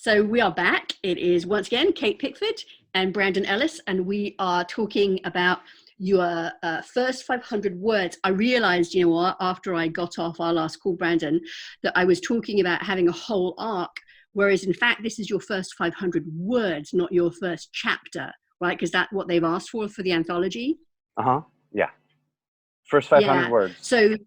So we are back. It is once again Kate Pickford and Brandon Ellis, and we are talking about your first 500 words. I realized, you know what, after I got off our last call, Brandon, that I was talking about having a whole arc, whereas in fact, this is your first 500 words, not your first chapter, right? Because that's what they've asked for the anthology. Yeah. First 500 words. So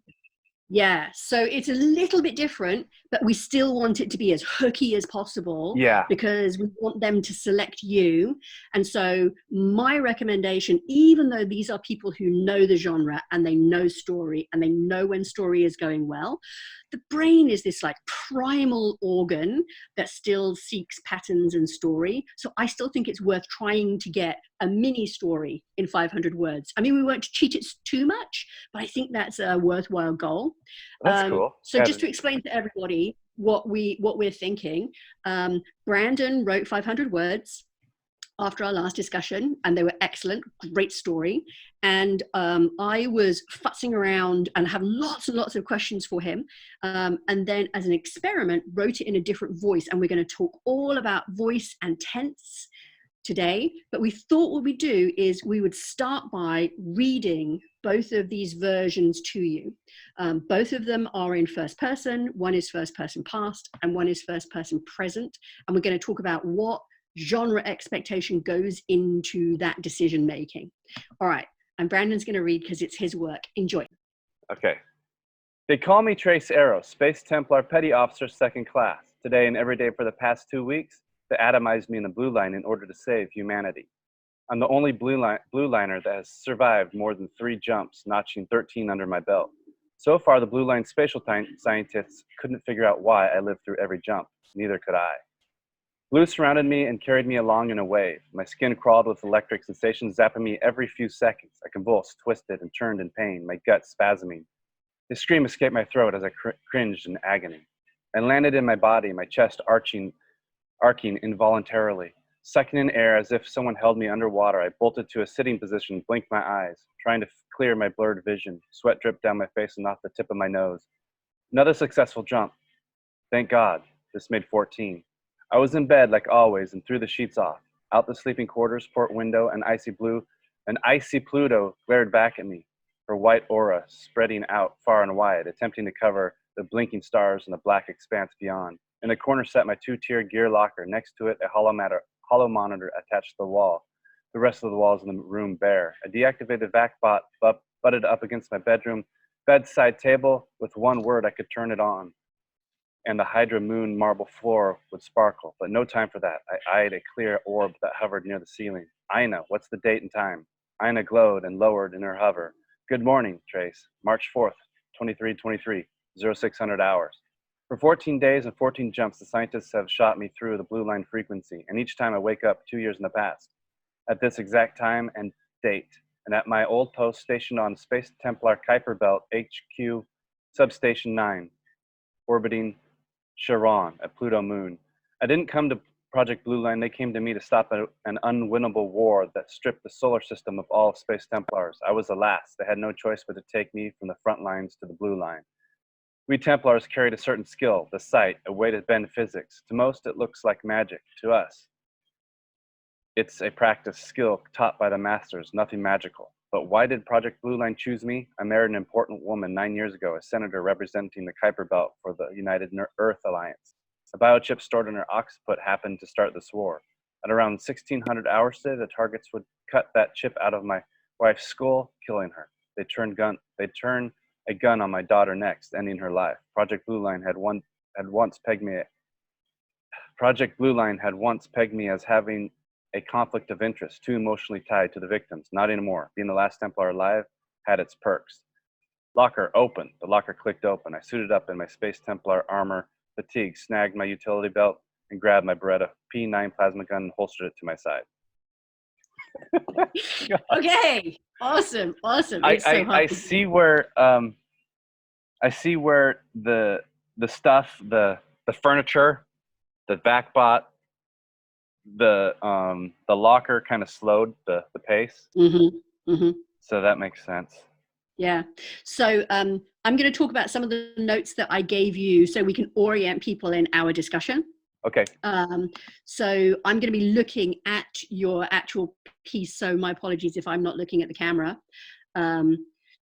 it's a little bit different, but we still want it to be as hooky as possible. Yeah. Because we want them to select you. And so my recommendation, even though these are people who know the genre and they know story and they know when story is going well, the brain is this like primal organ that still seeks patterns and story. So I still think it's worth trying to get a mini story in 500 words. I mean, we won't cheat it too much, but I think that's a worthwhile goal. That's cool. So just to explain to everybody what we're thinking, Brandon wrote 500 words after our last discussion, and they were excellent, great story. And I was futzing around and have lots and lots of questions for him. And then as an experiment, wrote it in a different voice. And we're going to talk all about voice and tense today. But we thought what we'd do is we would start by reading both of these versions to you. Both of them are in first person. One is first person past and one is first person present. And we're going to talk about what genre expectation goes into that decision making. All right, and Brandon's going to read because it's his work. Enjoy. Okay. They call me Trace Arrow, Space Templar Petty Officer, second class. Today and every day for the past 2 weeks, they atomized me in the blue line in order to save humanity. I'm the only blue liner that has survived more than 3 jumps, notching 13 under my belt. So far, the blue line spatial scientists couldn't figure out why I lived through every jump. Neither could I. Blue surrounded me and carried me along in a wave. My skin crawled with electric sensations, zapping me every few seconds. I convulsed, twisted, and turned in pain, my gut spasming. A scream escaped my throat as I cringed in agony. I landed in my body, my chest arcing involuntarily. Sucking in air as if someone held me underwater, I bolted to a sitting position, blinked my eyes, trying to clear my blurred vision. Sweat dripped down my face and off the tip of my nose. Another successful jump. Thank God, this made 14. I was in bed like always and threw the sheets off. Out the sleeping quarters, port window, an icy Pluto glared back at me, her white aura spreading out far and wide, attempting to cover the blinking stars and the black expanse beyond. In the corner sat my 2-tier gear locker, next to it a hollow monitor attached to the wall. The rest of the walls in the room bare. A deactivated vac bot butted up against my bedside table. With one word I could turn it on, and the Hydra moon marble floor would sparkle, but no time for that. I eyed a clear orb that hovered near the ceiling. Ina, what's the date and time? Ina glowed and lowered in her hover. Good morning, Trace. March 4th, 2323, 0600 hours. For 14 days and 14 jumps, the scientists have shot me through the blue line frequency, and each time I wake up 2 years in the past. At this exact time and date, and at my old post stationed on Space Templar Kuiper Belt HQ Substation 9, orbiting Charon, a Pluto moon. I didn't come to Project Blue Line. They came to me to stop an unwinnable war that stripped the solar system of all Space Templars. I was the last. They had no choice but to take me from the front lines to the blue line. We Templars carried a certain skill, the sight, a way to bend physics. To most, it looks like magic. To us, it's a practice skill taught by the masters, nothing magical. But why did Project Blue Line choose me? I married an important woman 9 years ago, a senator representing the Kuiper Belt for the United Earth Alliance. A biochip stored in her occiput happened to start this war. At around 1600 hours today, the targets would cut that chip out of my wife's skull, killing her. They'd turn a gun on my daughter next, ending her life. Project Blue Line had once pegged me as having a conflict of interest, too emotionally tied to the victims. Not anymore. Being the last Templar alive had its perks. Locker open. The locker clicked open. I suited up in my Space Templar armor, fatigue, snagged my utility belt, and grabbed my Beretta P9 plasma gun and holstered it to my side. Okay, awesome. I see where the stuff, the furniture, the vac-bot, the locker kind of slowed the pace. So that makes sense. Yeah. So I'm going to talk about some of the notes that I gave you so we can orient people in our discussion. Okay. So I'm going to be looking at your actual piece. So my apologies if I'm not looking at the camera.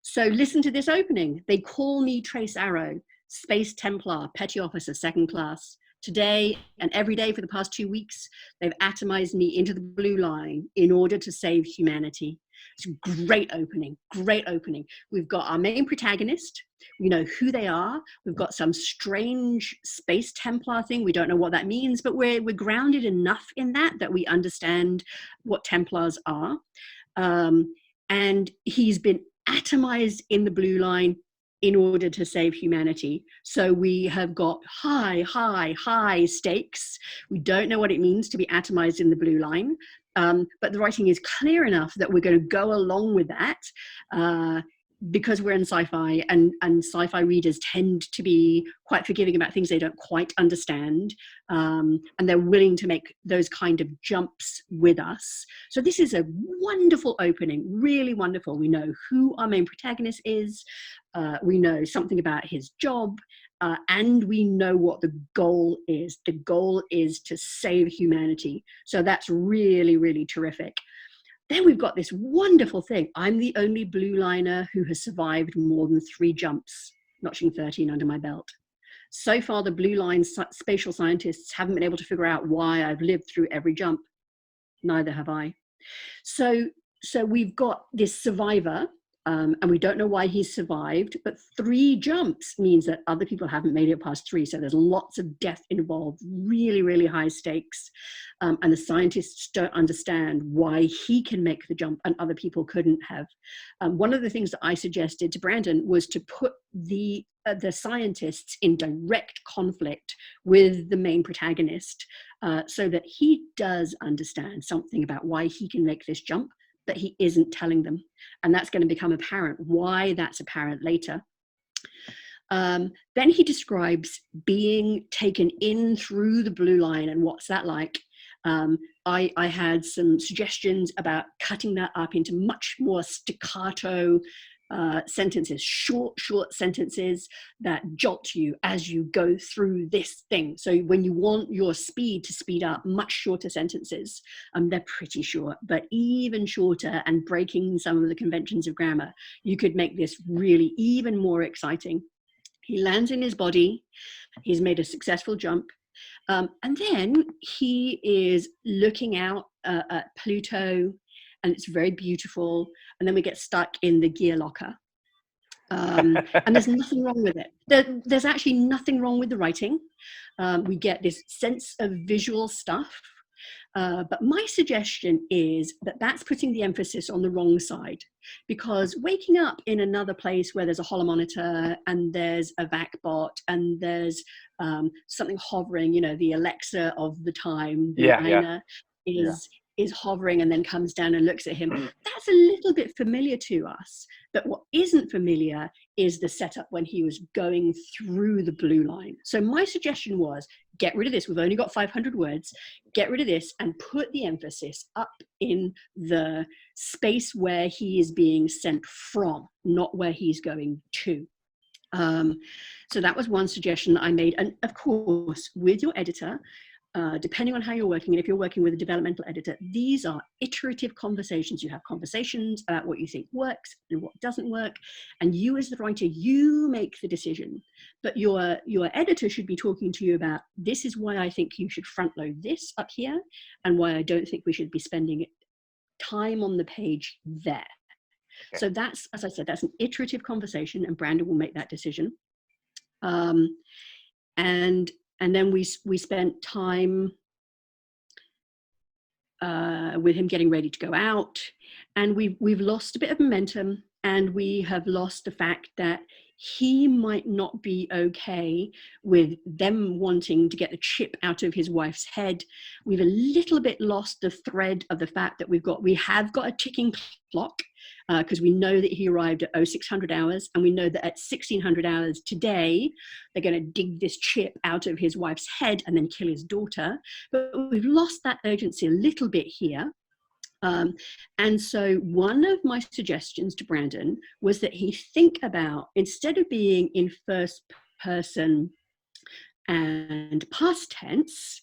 So listen to this opening. They call me Trace Arrow, Space Templar, Petty Officer, Second Class. Today and every day for the past 2 weeks, they've atomized me into the blue line in order to save humanity. It's a great opening, great opening. We've got our main protagonist. We know who they are. We've got some strange space Templar thing. We don't know what that means, but we're grounded enough in that we understand what Templars are. And he's been atomized in the blue line in order to save humanity. So we have got high stakes. We don't know what it means to be atomized in the blue line, but the writing is clear enough that we're going to go along with that because we're in sci-fi, and sci-fi readers tend to be quite forgiving about things they don't quite understand, and they're willing to make those kind of jumps with us. So this is a wonderful opening, really wonderful. We know who our main protagonist is, we know something about his job, and we know what the goal is. The goal is to save humanity. So that's really, really terrific. Then we've got this wonderful thing. I'm the only blue liner who has survived more than 3 jumps, notching 13 under my belt. So far, the blue line spatial scientists haven't been able to figure out why I've lived through every jump. Neither have I. So we've got this survivor, and we don't know why he's survived, but 3 jumps means that other people haven't made it past 3. So there's lots of death involved, really, really high stakes. And the scientists don't understand why he can make the jump and other people couldn't have. One of the things that I suggested to Brandon was to put the scientists in direct conflict with the main protagonist, so that he does understand something about why he can make this jump, but he isn't telling them. And that's going to become apparent, why that's apparent later. Then he describes being taken in through the blue line and what's that like. I had some suggestions about cutting that up into much more staccato sentences, short sentences that jolt you as you go through this thing. So when you want your speed to speed up, much shorter sentences. They're pretty short, but even shorter and breaking some of the conventions of grammar, you could make this really even more exciting. He lands in his body. He's made a successful jump. And then he is looking out at Pluto, and it's very beautiful. And then we get stuck in the gear locker. And there's nothing wrong with it. There's actually nothing wrong with the writing. We get this sense of visual stuff. But my suggestion is that that's putting the emphasis on the wrong side, because waking up in another place where there's a holomonitor and there's a VacBot and there's something hovering, the Alexa of the time, the Ina is hovering and then comes down and looks at him. That's a little bit familiar to us. But what isn't familiar is the setup when he was going through the blue line. So my suggestion was, get rid of this. We've only got 500 words. Get rid of this and put the emphasis up in the space where he is being sent from, not where he's going to. So that was one suggestion that I made. And of course, with your editor, depending on how you're working, and if you're working with a developmental editor, these are iterative conversations. You have conversations about what you think works and what doesn't work. And you as the writer, you make the decision. But your editor should be talking to you about, this is why I think you should front load this up here, and why I don't think we should be spending time on the page there. Okay. So that's, as I said, that's an iterative conversation, and Brandon will make that decision. And then we spent time with him getting ready to go out, and we've lost a bit of momentum, and we have lost the fact that he might not be okay with them wanting to get the chip out of his wife's head. We've a little bit lost the thread of the fact that we have got a ticking clock, because we know that he arrived at 0600 hours, and we know that at 1600 hours today, they're going to dig this chip out of his wife's head and then kill his daughter. But we've lost that urgency a little bit here. And so one of my suggestions to Brandon was that he think about, instead of being in first person and past tense,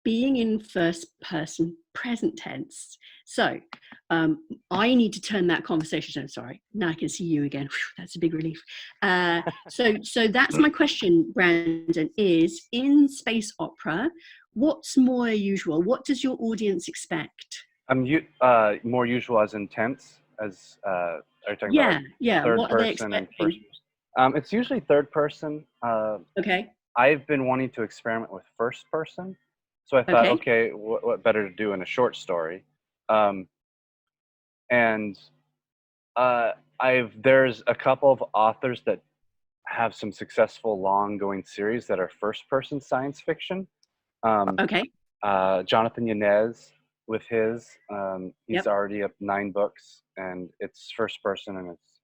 being in first person present tense. So I need to turn that conversation. Sorry, now I can see you again. Whew, that's a big relief. So that's my question, Brandon, is in space opera, what's more usual? What does your audience expect? More usual as in tense, as are you talking Yeah, about yeah. third What are they person and expecting? first person? It's usually third person. Okay, I've been wanting to experiment with first person, so I thought, okay, okay, what better to do in a short story? Um, and there's a couple of authors that have some successful long-going series that are first-person science fiction. okay. Jonathan Yanez with his, he's Yep. already up 9 books, and it's first person, and it's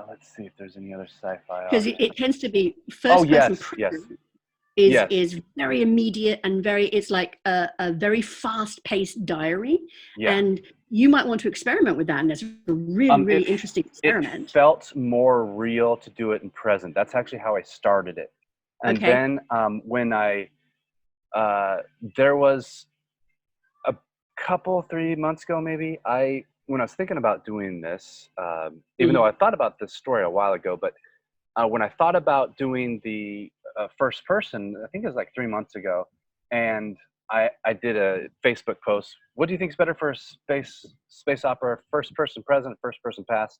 let's see if there's any other sci-fi Because authors. it tends to be Oh first person yes, yes, present yes, is very immediate and it's like a very fast paced diary, yeah. and you might want to experiment with that, and it's a really really It interesting it experiment. felt more real to do it in present. That's actually how I started it, and Okay. then when there was a couple 3 months ago maybe, when I was thinking about doing this, even though I thought about this story a while ago, but when I thought about doing the first person, I think it was like 3 months ago, and I did a Facebook post. What do you think is better for a space opera? First person present, first person past?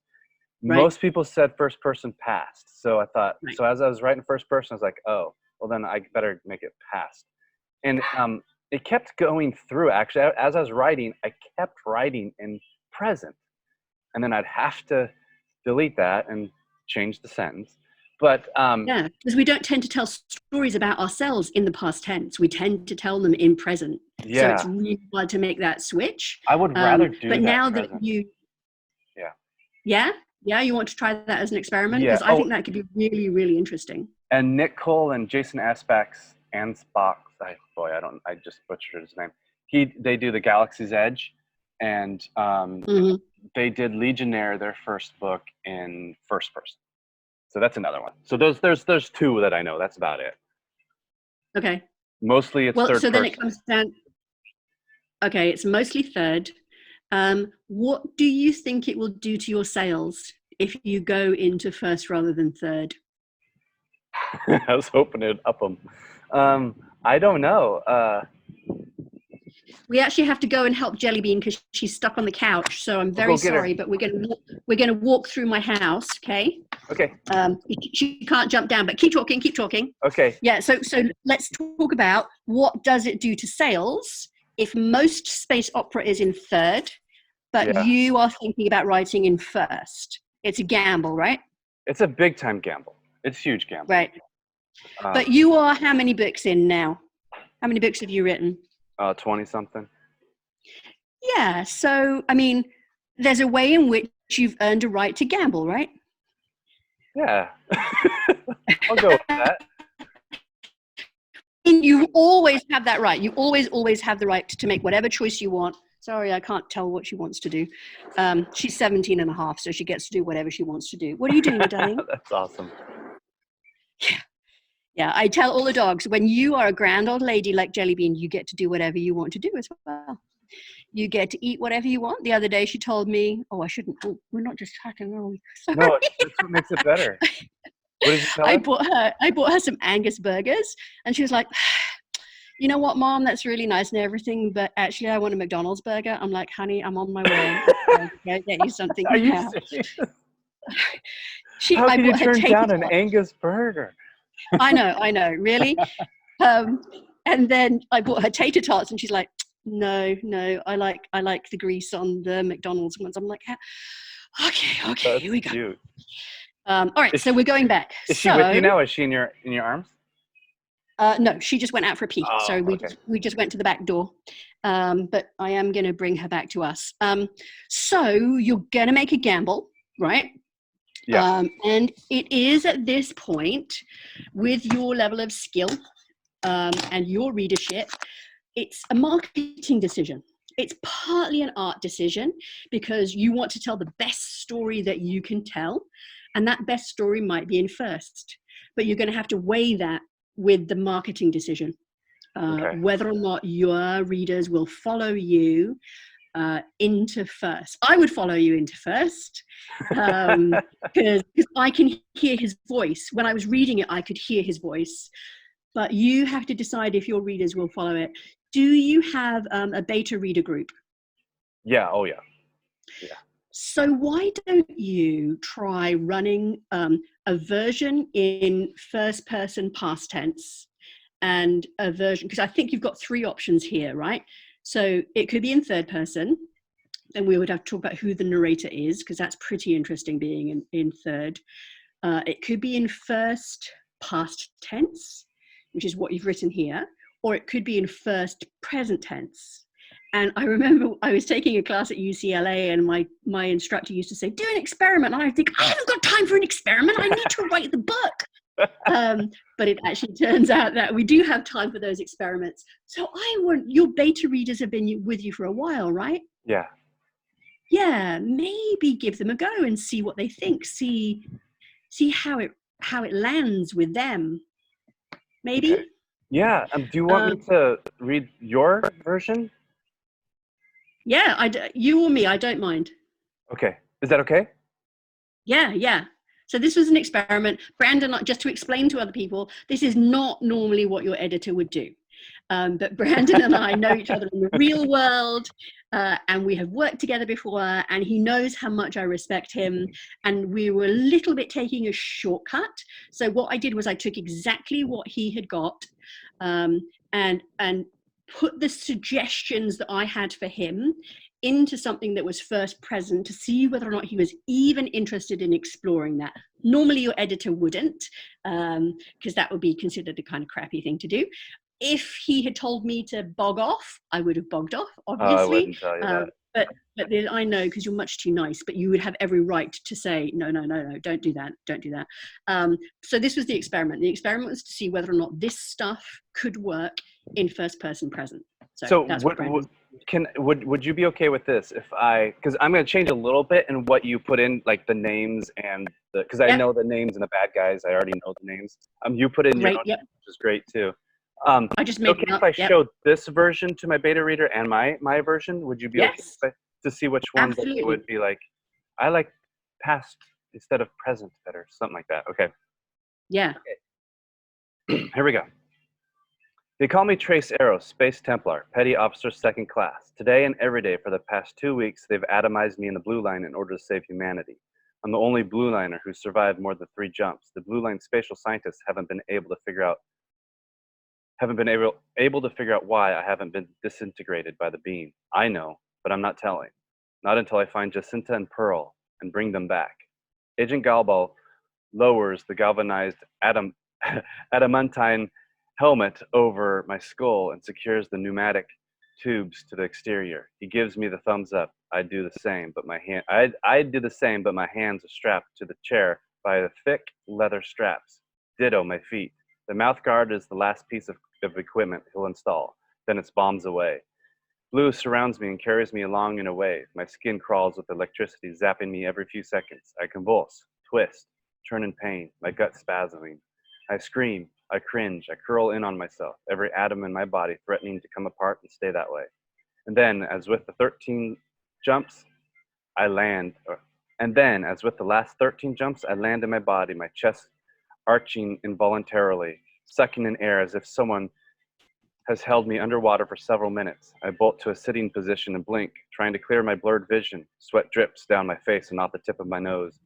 Right, Most people said first person past. So I thought, right. so as I was writing first person, I was like, oh, well then I better make it past. And it kept going through. Actually, as I was writing, I kept writing in present, and then I'd have to delete that and change the sentence. But Yeah, because we don't tend to tell stories about ourselves in the past tense. We tend to tell them in present. So it's yeah, really hard to make that switch. I would rather do But that now that present. you, Yeah. yeah, yeah, you want to try that as an experiment? Yeah. Because I Oh, think that could be really, really interesting. and Nick Cole and Jason Aspax Ansbach. I just butchered his name. They do the Galaxy's Edge, and Hmm. they did Legionnaire, their first book, in first person. So that's another one. So there's 2 that I know. That's about it. Okay. Mostly it's Well, third so then it person. comes down, okay, it's mostly third. What do you think it will do to your sales if you go into first rather than third? I was hoping it'd up them. I don't know. We actually have to go and help Jellybean because she's stuck on the couch. So I'm I'll very go get her. sorry, but we're gonna walk through my house, okay? Okay. She can't jump down, but keep talking, keep talking. Okay. Yeah. So let's talk about what does it do to sales if most space opera is in third, but Yeah. you are thinking about writing in first. It's a gamble, right? It's a big time gamble. It's a huge gamble. Right. But you are how many books in now? How many books have you written? 20 something. Yeah. So, I mean, there's a way in which you've earned a right to gamble, right? Yeah. I'll go with that. And you always have that right. You always have the right to make whatever choice you want. Sorry, I can't tell what she wants to do. She's 17 and a half, so she gets to do whatever she wants to do. What are you doing, darling? That's awesome. Yeah, I tell all the dogs, when you are a grand old lady like Jellybean, you get to do whatever you want to do as well. You get to eat whatever you want. The other day she told me, oh, I shouldn't, oh, we're not just chatting, are we? Sorry. No, that's what makes it better. What did you tell her? I bought her some Angus burgers, and she was like, you know what, Mom, that's really nice and everything, but actually I want a McDonald's burger. I'm like, honey, I'm on my way. I'll go get you something Are you now. serious? I How can you bought her turn tater down an tots. Angus burger? I know, really. And then I bought her tater tots, and she's like, no, I like the grease on the McDonald's ones. I'm like, okay, That's here we go. cute. All right, so we're going back. Is she with you now? Is she in your arms? No, she just went out for a pee. Oh, So okay. we just went to the back door. But I am going to bring her back to us. So you're going to make a gamble, right? Yeah. And it is at this point, with your level of skill and your readership, it's a marketing decision. It's partly an art decision because you want to tell the best story that you can tell. And that best story might be in first, but you're going to have to weigh that with the marketing decision. Okay. whether or not your readers will follow you into first. I would follow you into first because I can hear his voice. When I was reading it, I could hear his voice. But you have to decide if your readers will follow it. Do you have a beta reader group? Yeah. Oh, yeah. Yeah. So why don't you try running a version in first person past tense and a version, because I think you've got 3 options here, right? So it could be in third person. Then we would have to talk about who the narrator is, because that's pretty interesting being in third. It could be in first past tense, which is what you've written here, or it could be in first present tense. And I remember I was taking a class at UCLA and my instructor used to say, do an experiment. And I think, I haven't got time for an experiment. I need to write the book. But it actually turns out that we do have time for those experiments. So your beta readers have been with you for a while, right? Yeah. Yeah, maybe give them a go and see what they think. See how it lands with them. Maybe. Okay. Yeah. Do you want me to read your version? Yeah, you or me, I don't mind. Okay. Is that okay? Yeah. So this was an experiment. Brandon, just to explain to other people, this is not normally what your editor would do. But Brandon and I know each other in the real world, and we have worked together before, and he knows how much I respect him. And we were a little bit taking a shortcut. So what I did was I took exactly what he had got and put the suggestions that I had for him into something that was first present to see whether or not he was even interested in exploring that. Normally your editor wouldn't, because that would be considered a kind of crappy thing to do. If he had told me to bog off, I would have bogged off, obviously. I wouldn't tell you that. But then I know, because you're much too nice, but you would have every right to say, no, don't do that. So this was the experiment. The experiment was to see whether or not this stuff could work in first person present. So that's would you be okay with this if because I'm going to change a little bit in what you put in, like the names and because I know the names and the bad guys. I already know the names. You put in your own, which is great too. I just made okay if I showed this version to my beta reader and my version, would you be okay to see which ones they would be like, I like past instead of present better, something like that? Okay. Yeah. Okay. Here we go. They call me Trace Arrow, Space Templar, Petty Officer 2nd Class. Today and every day for the past 2 weeks, they've atomized me in the Blue Line in order to save humanity. I'm the only Blue Liner who survived more than 3 jumps. The Blue Line spatial scientists haven't been able to figure out why I haven't been disintegrated by the beam. I know, but I'm not telling. Not until I find Jacinta and Pearl and bring them back. Agent Galbo lowers the galvanized adamantine helmet over my skull and secures the pneumatic tubes to the exterior. He gives me the thumbs up. I do the same, but my hands are strapped to the chair by the thick leather straps. Ditto my feet. The mouth guard is the last piece of equipment he'll install. Then it's bombs away. Blue surrounds me and carries me along in a wave. My skin crawls with electricity, zapping me every few seconds. I convulse, twist, turn in pain, my gut spasming. I scream, I cringe, I curl in on myself, every atom in my body threatening to come apart and stay that way. And then, as with the 13 jumps, I land. And then, as with the last 13 jumps, I land in my body, my chest arching involuntarily, sucking in air as if someone has held me underwater for several minutes. I bolt to a sitting position and blink, trying to clear my blurred vision. Sweat drips down my face and off the tip of my nose.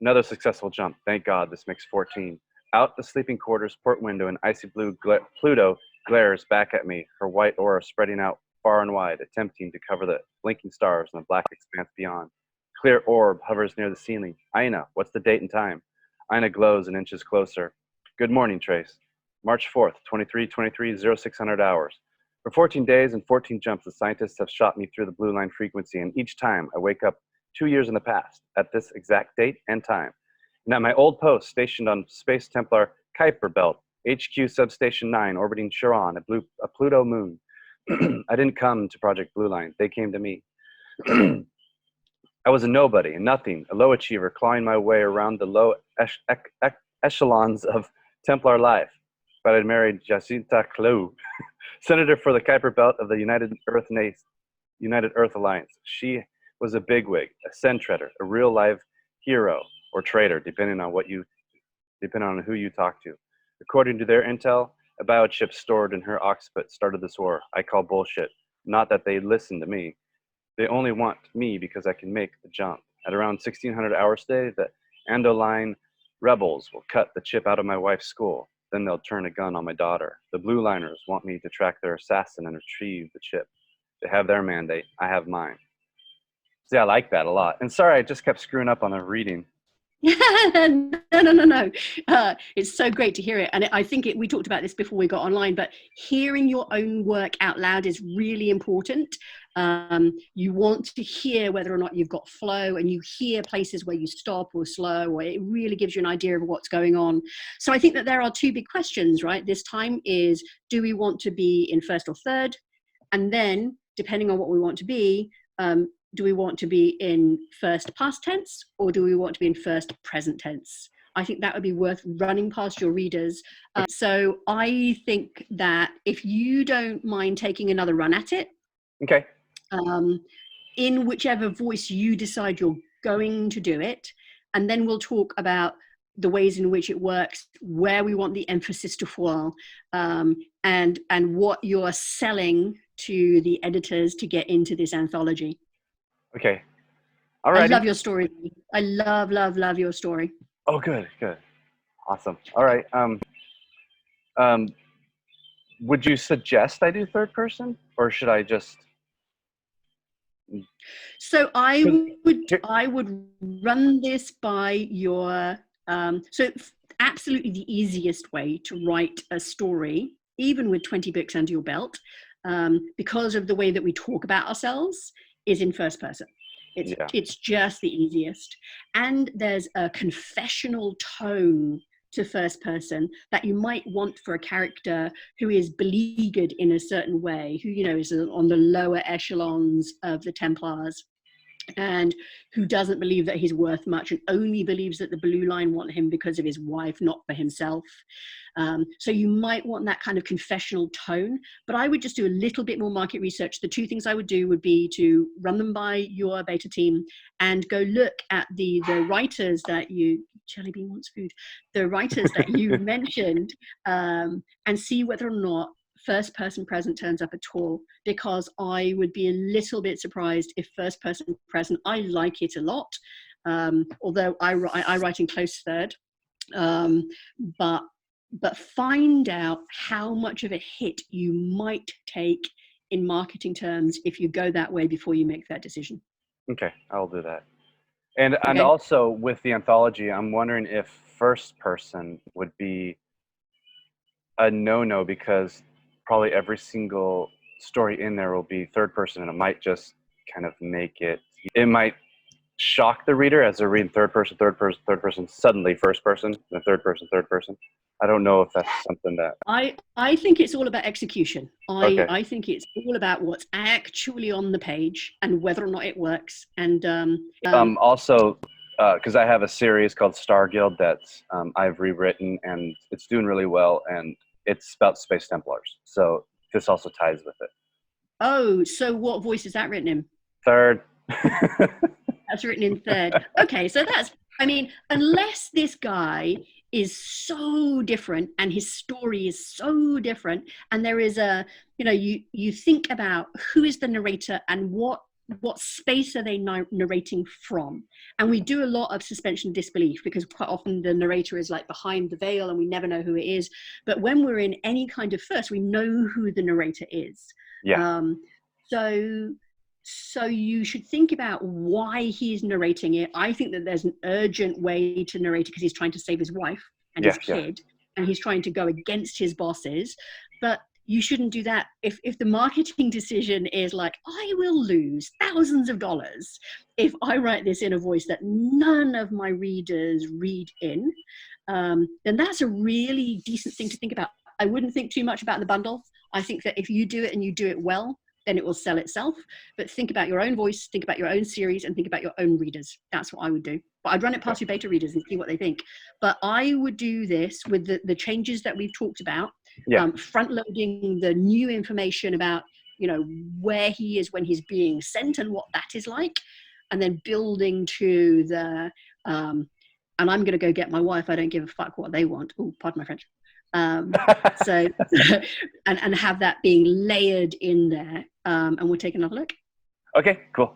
Another successful jump. Thank God, this makes 14. Out the sleeping quarters port window, an icy blue Pluto glares back at me, her white aura spreading out far and wide, attempting to cover the blinking stars and the black expanse beyond. Clear orb hovers near the ceiling. Aina, what's the date and time? Aina glows and inches closer. Good morning, Trace. March 4th, 2323, 0600 hours. For 14 days and 14 jumps, the scientists have shot me through the Blue Line frequency, and each time I wake up 2 years in the past, at this exact date and time. And at my old post, stationed on Space Templar Kuiper Belt, HQ Substation 9, orbiting Chiron, a Pluto moon. I didn't come to Project Blue Line. They came to me. I was a nobody, a nothing, a low achiever, clawing my way around the low echelons of Templar life. but I married Jacinta Clough, senator for the Kuiper Belt of the United Earth Alliance. She was a bigwig, a centreader, a real live hero or traitor, depending on who you talk to. According to their intel, a biochip stored in her occiput started this war. I call bullshit. Not that they listen to me. They only want me because I can make the jump. At around 1600 hours today, the Andoline rebels will cut the chip out of my wife's skull. Then they'll turn a gun on my daughter. The Blue Liners want me to track their assassin and retrieve the chip. They have their mandate. I have mine. See, I like that a lot. And sorry, I just kept screwing up on the reading. No. It's so great to hear it. And I think we talked about this before we got online, but hearing your own work out loud is really important. You want to hear whether or not you've got flow, and you hear places where you stop or slow, or it really gives you an idea of what's going on. So I think that there are two big questions, right? This time is, do we want to be in first or third? And then, depending on what we want to be, do we want to be in first past tense, or do we want to be in first present tense? I think that would be worth running past your readers. So I think that if you don't mind taking another run at it, okay, in whichever voice you decide you're going to do it, and then we'll talk about the ways in which it works, where we want the emphasis to fall, and what you're selling to the editors to get into this anthology. Okay. All right. I love your story. I love your story. Oh, good. Awesome. All right. Would you suggest I do third person, or should I just? So I would run this by your. So absolutely the easiest way to write a story, even with 20 books under your belt, because of the way that we talk about ourselves, is in first person. It's just the easiest. And there's a confessional tone to first person that you might want for a character who is beleaguered in a certain way, who, is on the lower echelons of the Templars, and who doesn't believe that he's worth much and only believes that the Blue Line want him because of his wife, not for himself. So you might want that kind of confessional tone, but I would just do a little bit more market research. The two things I would do would be to run them by your beta team and go look at the writers that Jelly Bean wants food, the writers that you mentioned, and see whether or not first person present turns up at all, because I would be a little bit surprised if first person present. I like it a lot, although I write in close third, but find out how much of a hit you might take in marketing terms if you go that way before you make that decision. Okay, I'll do that. And also with the anthology, I'm wondering if first person would be a no-no, because probably every single story in there will be third person, and it might just kind of make it might shock the reader as they're reading third person, suddenly first person, then third person. I don't know if that's something that... I think it's all about execution. Okay. I think it's all about what's actually on the page and whether or not it works. And also, because I have a series called Star Guild that I've rewritten, and it's doing really well, and it's about Space Templars. So this also ties with it. Oh, so what voice is that written in? Third. That's written in third. Okay, so unless this guy is so different and his story is so different, and there is you think about who is the narrator and what space are they narrating from. And we do a lot of suspension of disbelief, because quite often the narrator is like behind the veil and we never know who it is. But when we're in any kind of first, we know who the narrator is. Yeah. So you should think about why he's narrating it. I think that there's an urgent way to narrate it because he's trying to save his wife and his kid, and he's trying to go against his bosses. But you shouldn't do that. If the marketing decision is like, I will lose thousands of dollars if I write this in a voice that none of my readers read in, then that's a really decent thing to think about. I wouldn't think too much about the bundle. I think that if you do it and you do it well, then it will sell itself. But think about your own voice, think about your own series, and think about your own readers. That's what I would do. But I'd run it past your beta readers and see what they think. But I would do this with the changes that we've talked about, front loading the new information about, you know, where he is when he's being sent and what that is like, and then building to the and I'm going to go get my wife, I don't give a fuck what they want. Oh, pardon my French. So and have that being layered in there, and we'll take another look. Okay, cool.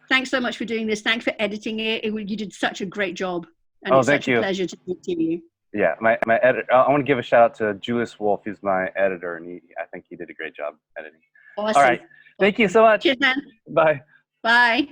Thanks so much for doing this. Thanks for editing it. You did such a great job, and Oh, it's thank such you. a pleasure to meet you. Yeah, my editor. I want to give a shout out to Julius Wolf, who's my editor, and I think he did a great job editing. Awesome. All right, thank you so much. Cheers, man. Bye. Bye.